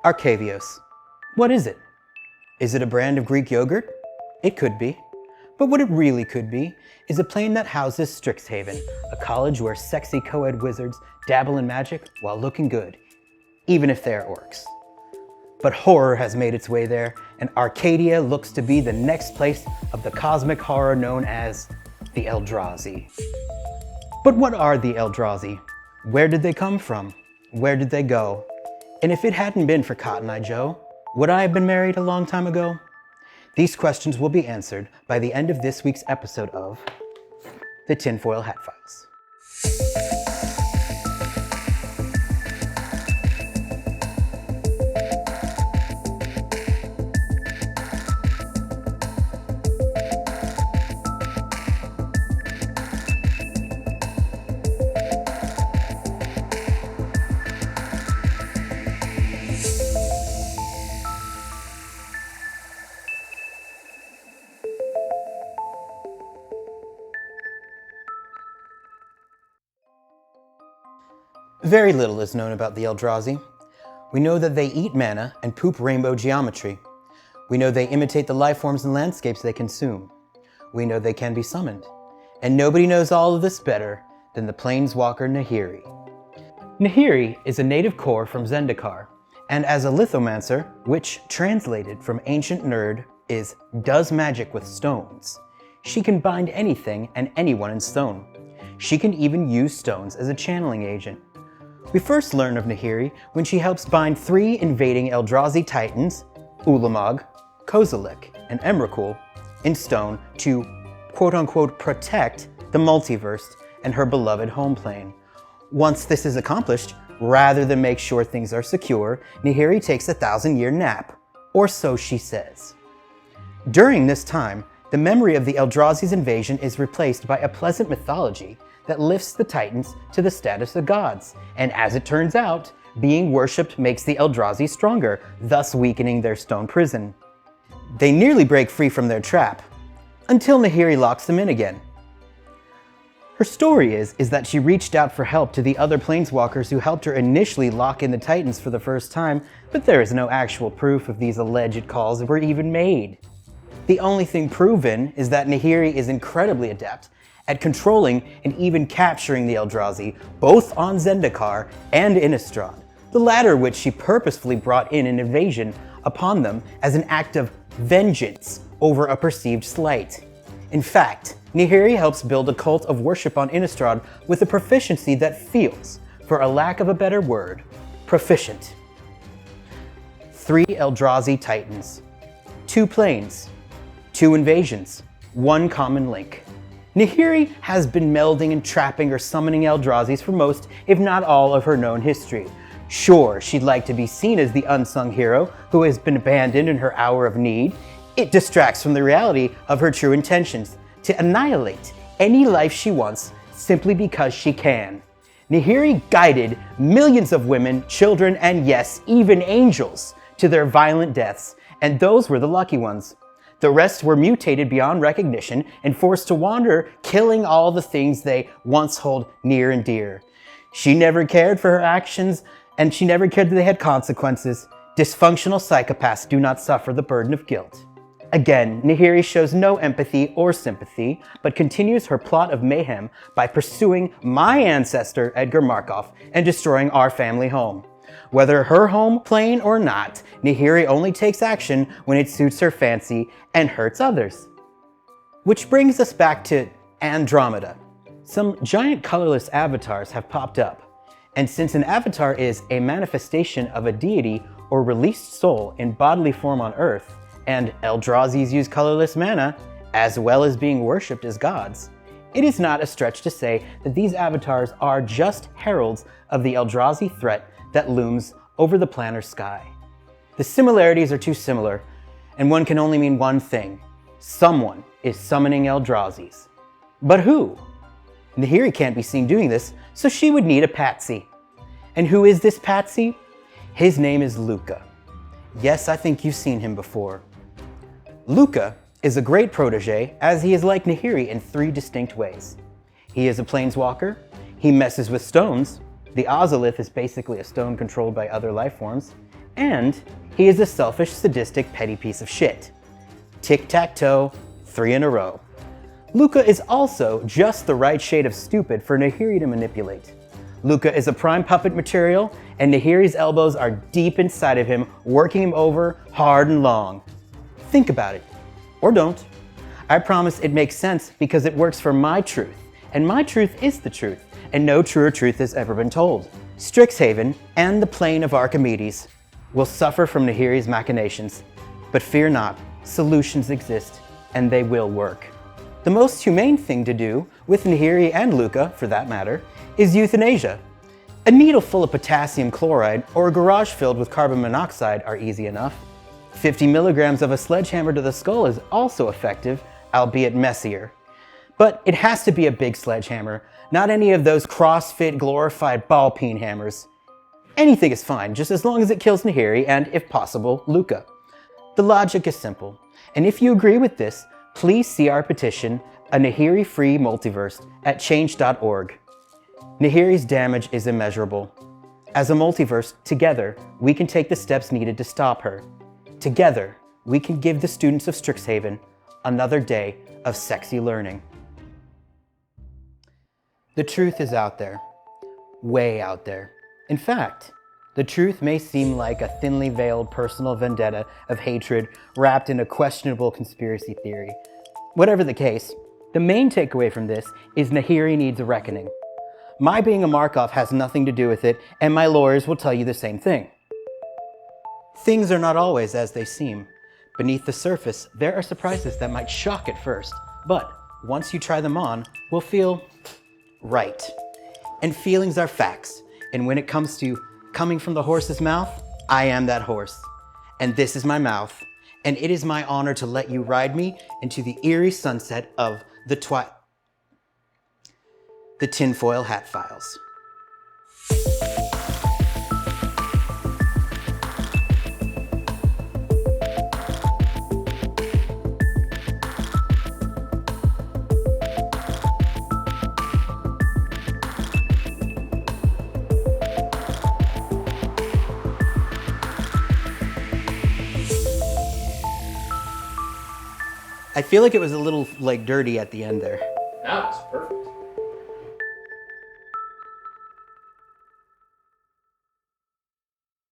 Arcavios. What is it? Is it a brand of Greek yogurt? It could be. But what it really could be is a plane that houses Strixhaven, a college where sexy co-ed wizards dabble in magic while looking good, even if they're orcs. But horror has made its way there, and Arcadia looks to be the next place of the cosmic horror known as the Eldrazi. But what are the Eldrazi? Where did they come from? Where did they go? And if it hadn't been for Cotton Eye Joe, would I have been married a long time ago? These questions will be answered by the end of this week's episode of the Tinfoil Hat Files. Very little is known about the Eldrazi. We know that they eat mana and poop rainbow geometry. We know they imitate the life forms and landscapes they consume. We know they can be summoned. And nobody knows all of this better than the planeswalker Nahiri. Nahiri is a native core from Zendikar, and as a lithomancer, which translated from ancient nerd is does magic with stones, she can bind anything and anyone in stone. She can even use stones as a channeling agent. We first learn of Nahiri when she helps bind 3 invading Eldrazi titans, Ulamog, Kozilek, and Emrakul, in stone to quote-unquote protect the multiverse and her beloved home plane. Once this is accomplished, rather than make sure things are secure, Nahiri takes a 1,000-year nap, or so she says. During this time, the memory of the Eldrazi's invasion is replaced by a pleasant mythology that lifts the Titans to the status of gods, and as it turns out, being worshipped makes the Eldrazi stronger, thus weakening their stone prison. They nearly break free from their trap, until Nahiri locks them in again. Her story is that she reached out for help to the other planeswalkers who helped her initially lock in the Titans for the first time, but there is no actual proof of these alleged calls were even made. The only thing proven is that Nahiri is incredibly adept at controlling and even capturing the Eldrazi, both on Zendikar and Innistrad, the latter which she purposefully brought in an invasion upon them as an act of vengeance over a perceived slight. In fact, Nahiri helps build a cult of worship on Innistrad with a proficiency that feels, for a lack of a better word, proficient. 3 Eldrazi Titans, 2 planes, 2 invasions, 1 common link. Nahiri has been melding and trapping or summoning Eldrazi's for most, if not all, of her known history. Sure, she'd like to be seen as the unsung hero who has been abandoned in her hour of need. It distracts from the reality of her true intentions, to annihilate any life she wants simply because she can. Nahiri guided millions of women, children, and yes, even angels to their violent deaths, and those were the lucky ones. The rest were mutated beyond recognition and forced to wander, killing all the things they once held near and dear. She never cared for her actions, and she never cared that they had consequences. Dysfunctional psychopaths do not suffer the burden of guilt. Again, Nahiri shows no empathy or sympathy, but continues her plot of mayhem by pursuing my ancestor, Alper Markov, and destroying our family home. Whether her home plane or not, Nahiri only takes action when it suits her fancy and hurts others. Which brings us back to Andromeda. Some giant colorless avatars have popped up, and since an avatar is a manifestation of a deity or released soul in bodily form on Earth, and Eldrazi's use colorless mana, as well as being worshipped as gods, it is not a stretch to say that these avatars are just heralds of the Eldrazi threat that looms over the planar sky. The similarities are too similar, and one can only mean one thing. Someone is summoning Eldrazi's. But who? Nahiri can't be seen doing this, so she would need a patsy. And who is this patsy? His name is Luca. Yes, I think you've seen him before. Luca is a great protege, as he is like Nahiri in 3 distinct ways. He is a planeswalker, he messes with stones, the Ozolith is basically a stone controlled by other life forms, And he is a selfish, sadistic, petty piece of shit. Tic-tac-toe, 3 in a row. Luca is also just the right shade of stupid for Nahiri to manipulate. Luca is a prime puppet material, and Nahiri's elbows are deep inside of him, working him over hard and long. Think about it. Or don't. I promise it makes sense because it works for my truth, and my truth is the truth, and no truer truth has ever been told. Strixhaven and the plane of Archimedes will suffer from Nahiri's machinations, but fear not, solutions exist, and they will work. The most humane thing to do, with Nahiri and Luca for that matter, is euthanasia. A needle full of potassium chloride or a garage filled with carbon monoxide are easy enough. 50 milligrams of a sledgehammer to the skull is also effective, albeit messier. But it has to be a big sledgehammer, not any of those CrossFit glorified ball peen hammers. Anything is fine, just as long as it kills Nahiri and, if possible, Luca. The logic is simple, and if you agree with this, please see our petition, A Nahiri-Free Multiverse, at change.org. Nahiri's damage is immeasurable. As a multiverse, together, we can take the steps needed to stop her. Together, we can give the students of Strixhaven another day of sexy learning. The truth is out there. Way out there. In fact, the truth may seem like a thinly veiled personal vendetta of hatred wrapped in a questionable conspiracy theory. Whatever the case, the main takeaway from this is Nahiri needs a reckoning. My being a Markov has nothing to do with it, and my lawyers will tell you the same thing. Things are not always as they seem. Beneath the surface, there are surprises that might shock at first, but once you try them on, will feel right. And feelings are facts, and when it comes to coming from the horse's mouth, I am that horse. And this is my mouth, and it is my honor to let you ride me into the eerie sunset of the tinfoil hat files. I feel like it was a little dirty at the end there. That was perfect.